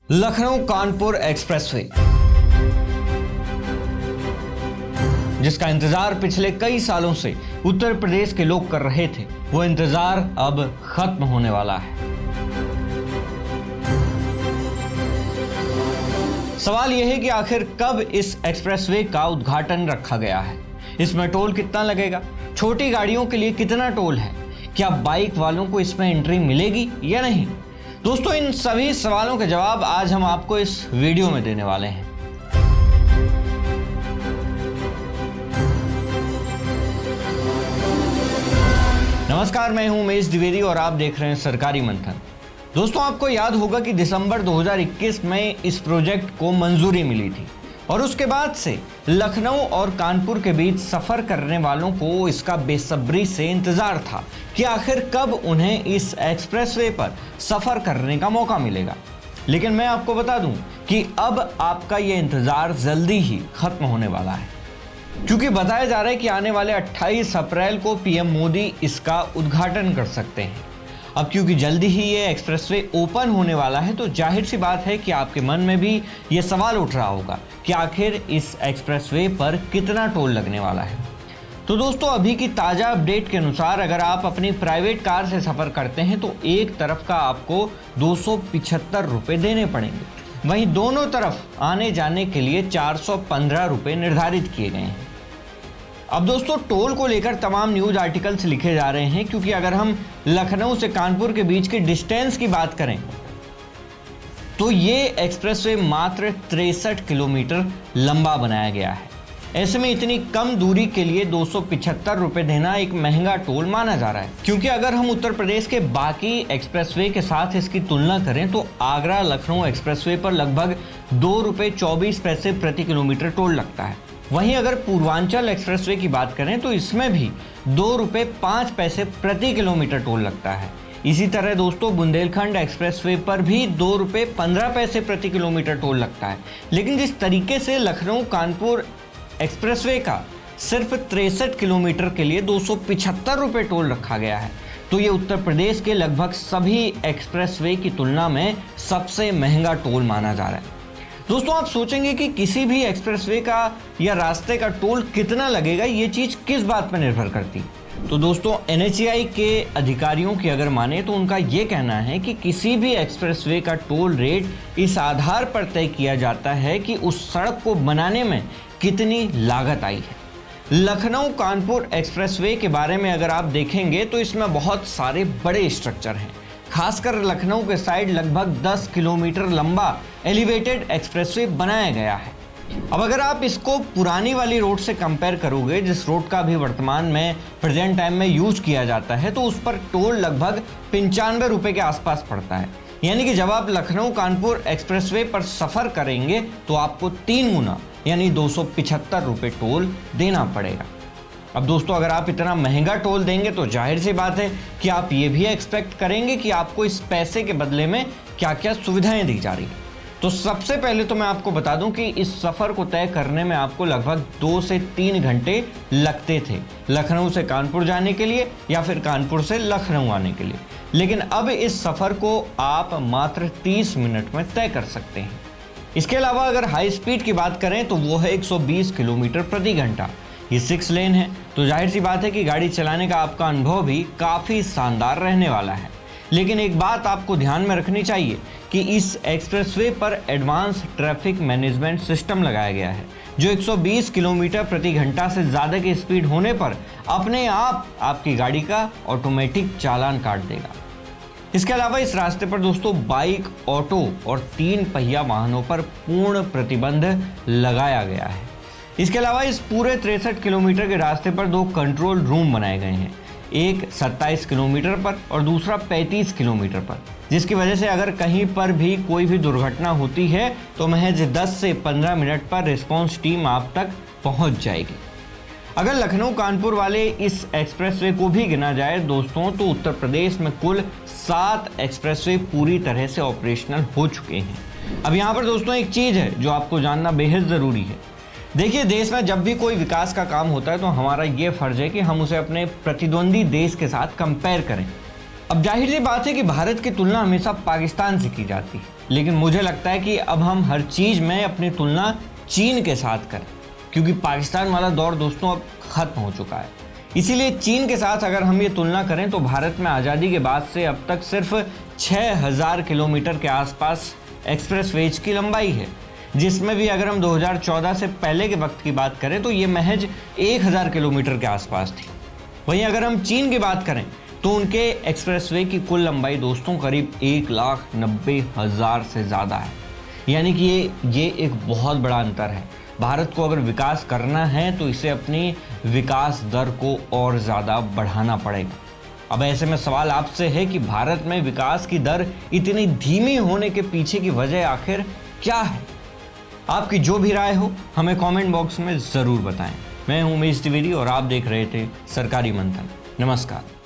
Lucknow Kanpur expressway, जिसका इंतजार पिछले कई सालों से उत्तर प्रदेश के लोग कर रहे थे, वो इंतजार अब खत्म होने वाला है। सवाल यह है कि आखिर कब इस एक्सप्रेसवे का उद्घाटन रखा गया है, इसमें टोल कितना लगेगा, छोटी गाड़ियों के लिए कितना टोल है, क्या बाइक वालों को इसमें एंट्री मिलेगी या नहीं। दोस्तों, इन सभी सवालों के जवाब आज हम आपको इस वीडियो में देने वाले हैं। नमस्कार, मैं हूं उमेश द्विवेदी और आप देख रहे हैं सरकारी मंथन। दोस्तों, आपको याद होगा कि दिसंबर 2021 में इस प्रोजेक्ट को मंजूरी मिली थी और उसके बाद से लखनऊ और कानपुर के बीच सफर करने वालों को इसका बेसब्री से इंतजार था कि आखिर कब उन्हें इस एक्सप्रेसवे पर सफर करने का मौका मिलेगा। लेकिन मैं आपको बता दूं कि अब आपका ये इंतजार जल्दी ही खत्म होने वाला है, क्योंकि बताया जा रहा है कि आने वाले 28 अप्रैल को पीएम मोदी इसका उद्घाटन कर सकते हैं। अब क्योंकि जल्दी ही ये एक्सप्रेसवे ओपन होने वाला है, तो जाहिर सी बात है कि आपके मन में भी ये सवाल उठ रहा होगा कि आखिर इस एक्सप्रेसवे पर कितना टोल लगने वाला है। तो दोस्तों, अभी की ताज़ा अपडेट के अनुसार अगर आप अपनी प्राइवेट कार से सफ़र करते हैं तो एक तरफ का आपको 275 रुपये देने पड़ेंगे। वहीं दोनों तरफ आने जाने के लिए 415 रुपये निर्धारित किए गए हैं। अब दोस्तों, टोल को लेकर तमाम न्यूज आर्टिकल्स लिखे जा रहे हैं, क्योंकि अगर हम लखनऊ से कानपुर के बीच के डिस्टेंस की बात करें तो ये एक्सप्रेसवे मात्र 63 किलोमीटर लंबा बनाया गया है। ऐसे में इतनी कम दूरी के लिए 275 रुपये देना एक महंगा टोल माना जा रहा है, क्योंकि अगर हम उत्तर प्रदेश के बाकी एक्सप्रेसवे के साथ इसकी तुलना करें तो आगरा लखनऊ एक्सप्रेसवे पर लगभग 2 रुपये 24 पैसे प्रति किलोमीटर टोल लगता है। वहीं अगर पूर्वांचल एक्सप्रेसवे की बात करें तो इसमें भी 2 रुपये 5 पैसे प्रति किलोमीटर टोल लगता है। इसी तरह दोस्तों, बुंदेलखंड एक्सप्रेसवे पर भी 2 रुपये 15 पैसे प्रति किलोमीटर टोल लगता है। लेकिन जिस तरीके से लखनऊ कानपुर एक्सप्रेसवे का सिर्फ 63 किलोमीटर के लिए 275 रुपये टोल रखा गया है, तो ये उत्तर प्रदेश के लगभग सभी एक्सप्रेसवे की तुलना में सबसे महंगा टोल माना जा रहा है। दोस्तों, आप सोचेंगे कि किसी भी एक्सप्रेसवे का या रास्ते का टोल कितना लगेगा, ये चीज़ किस बात पर निर्भर करती है। तो दोस्तों, NHAI के अधिकारियों की अगर माने तो उनका ये कहना है कि किसी भी एक्सप्रेसवे का टोल रेट इस आधार पर तय किया जाता है कि उस सड़क को बनाने में कितनी लागत आई है। लखनऊ कानपुर एक्सप्रेसवे के बारे में अगर आप देखेंगे तो इसमें बहुत सारे बड़े स्ट्रक्चर हैं। खासकर लखनऊ के साइड लगभग 10 किलोमीटर लंबा एलिवेटेड एक्सप्रेसवे बनाया गया है। अब अगर आप इसको पुरानी वाली रोड से कंपेयर करोगे, जिस रोड का भी वर्तमान में प्रेजेंट टाइम में यूज किया जाता है, तो उस पर टोल लगभग 95 रुपये के आसपास पड़ता है। यानी कि जब आप लखनऊ कानपुर एक्सप्रेसवे पर सफ़र करेंगे तो आपको 3 गुना यानी 275 रुपये टोल देना पड़ेगा। अब दोस्तों, अगर आप इतना महंगा टोल देंगे तो जाहिर सी बात है कि आप ये भी एक्सपेक्ट करेंगे कि आपको इस पैसे के बदले में क्या क्या सुविधाएं दी जा रही हैं। तो सबसे पहले तो मैं आपको बता दूं कि इस सफ़र को तय करने में आपको लगभग 2 से 3 घंटे लगते थे, लखनऊ से कानपुर जाने के लिए या फिर कानपुर से लखनऊ आने के लिए। लेकिन अब इस सफ़र को आप मात्र 30 मिनट में तय कर सकते हैं। इसके अलावा अगर हाई स्पीड की बात करें तो वो है 120 किलोमीटर प्रति घंटा। ये 6 लेन है, तो जाहिर सी बात है कि गाड़ी चलाने का आपका अनुभव भी काफ़ी शानदार रहने वाला है। लेकिन एक बात आपको ध्यान में रखनी चाहिए कि इस एक्सप्रेसवे पर एडवांस ट्रैफिक मैनेजमेंट सिस्टम लगाया गया है, जो 120 किलोमीटर प्रति घंटा से ज़्यादा की स्पीड होने पर अपने आप आपकी गाड़ी का ऑटोमेटिक चालान काट देगा। इसके अलावा इस रास्ते पर दोस्तों बाइक, ऑटो और 3 पहिया वाहनों पर पूर्ण प्रतिबंध लगाया गया है। इसके अलावा इस पूरे 63 किलोमीटर के रास्ते पर 2 कंट्रोल रूम बनाए गए हैं, एक 27 किलोमीटर पर और दूसरा 35 किलोमीटर पर, जिसकी वजह से अगर कहीं पर भी कोई भी दुर्घटना होती है तो महज 10 से 15 मिनट पर रिस्पांस टीम आप तक पहुंच जाएगी। अगर लखनऊ कानपुर वाले इस एक्सप्रेसवे को भी गिना जाए दोस्तों, तो उत्तर प्रदेश में कुल 7 एक्सप्रेसवे पूरी तरह से ऑपरेशनल हो चुके हैं। अब यहाँ पर दोस्तों एक चीज़ है जो आपको जानना बेहद ज़रूरी है। देखिए, देश में जब भी कोई विकास का काम होता है तो हमारा ये फ़र्ज़ है कि हम उसे अपने प्रतिद्वंदी देश के साथ कंपेयर करें। अब जाहिर सी बात है कि भारत की तुलना हमेशा पाकिस्तान से की जाती है, लेकिन मुझे लगता है कि अब हम हर चीज़ में अपनी तुलना चीन के साथ करें, क्योंकि पाकिस्तान वाला दौर दोस्तों अब खत्म हो चुका है। इसीलिए चीन के साथ अगर हम ये तुलना करें तो भारत में आज़ादी के बाद से अब तक सिर्फ 6000 किलोमीटर के आसपास एक्सप्रेसवेज की लंबाई है, जिसमें भी अगर हम 2014 से पहले के वक्त की बात करें तो ये महज 1000 किलोमीटर के आसपास थी। वहीं अगर हम चीन की बात करें तो उनके एक्सप्रेसवे की कुल लंबाई दोस्तों करीब 1,90,000 से ज़्यादा है, यानी कि ये एक बहुत बड़ा अंतर है। भारत को अगर विकास करना है तो इसे अपनी विकास दर को और ज़्यादा बढ़ाना पड़ेगा। अब ऐसे में सवाल आपसे है कि भारत में विकास की दर इतनी धीमी होने के पीछे की वजह आखिर क्या है? आपकी जो भी राय हो हमें कमेंट बॉक्स में ज़रूर बताएं। मैं हूं उमेश द्विवेदी और आप देख रहे थे सरकारी मंथन। नमस्कार।